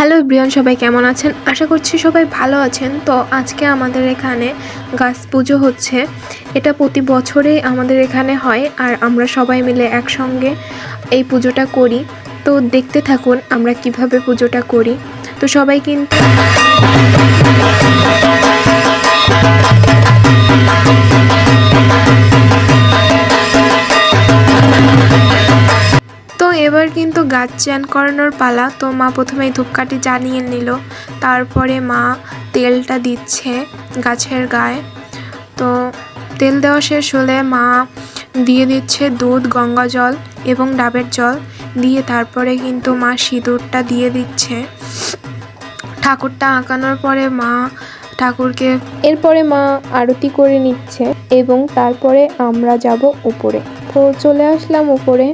Hello everyone, সবাই কেমন আছেন? আশা করছি সবাই ভালো আছেন। তো আজকে আমাদের এখানে গাছ পুজো হচ্ছে। এটা প্রতি বছরেই আমাদের এখানে হয়, আর আমরা সবাই মিলে একসঙ্গে এই পুজোটা করি। তো দেখতে থাকুন আমরা কিভাবে পুজোটা করি। তো সবাই কিন্তু এবার কিন্তু গাছ চান করানোর পালা। তো মা প্রথমেই ধূপকাঠি জ্বালিয়ে নিল, তারপরে মা তেলটা দিচ্ছে গাছের গায়ে। তো তেল দেওয়া শেষ হলে মা দিয়ে দিচ্ছে দুধ, গঙ্গা জল এবং ডাবের জল দিয়ে, তারপরে কিন্তু মা সিঁদুরটা দিয়ে দিচ্ছে। ঠাকুরটা আঁকানোর পরে মা ঠাকুরকে এরপরে মা আরতি করে নিচ্ছে এবং তারপরে আমরা যাব উপরে। তো চলে আসলাম উপরে।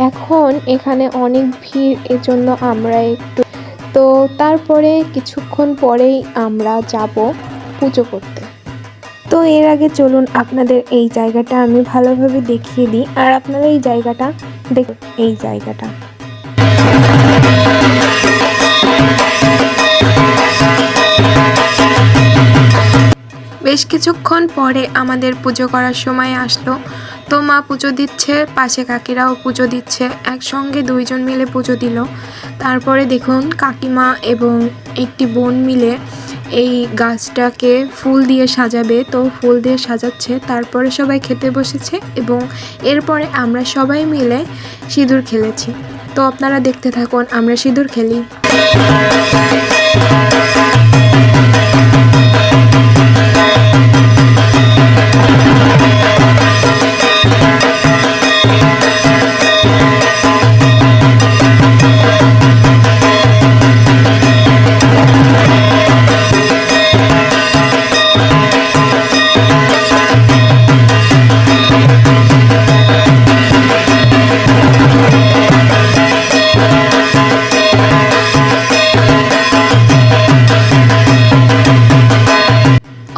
এখন এখানে অনেক ভিড়, এজন্য আমরা একটু তারপরে কিছুক্ষণ পরেই আমরা যাব পুজো করতে। তো এর আগে চলুন আপনাদের এই জায়গাটা আমি ভালোভাবে দেখিয়ে দিই, আর আপনারা এই জায়গাটা দেখুন। এই জায়গাটা বেশ কিছুক্ষণ পরে আমাদের পুজো করার সময় আসলো। তো মা পুজো দিচ্ছে, পাশে কাকিরাও পুজো দিচ্ছে, একসঙ্গে দুইজন মিলে পুজো দিল। তারপরে দেখুন কাকিমা এবং একটি বোন মিলে এই গাছটাকে ফুল দিয়ে সাজাবে। তো ফুল দিয়ে সাজাচ্ছে, তারপরে সবাই খেতে বসেছে এবং এরপরে আমরা সবাই মিলে সিঁদুর খেলেছি। তো আপনারা দেখতে থাকুন আমরা সিঁদুর খেলি।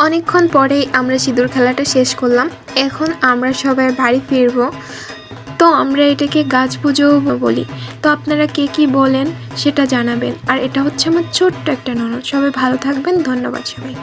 অনেকক্ষণ পরেই আমরা সিঁদুর খেলাটা শেষ করলাম। এখন আমরা সবাই বাড়ি ফিরবো। তো আমরা এটাকে গাছ পুজোও বলি। তো আপনারা কে কি বলেন সেটা জানাবেন। আর এটা হচ্ছে আমার ছোট্ট একটা ননদ। সবাই ভালো থাকবেন, ধন্যবাদ সবাই।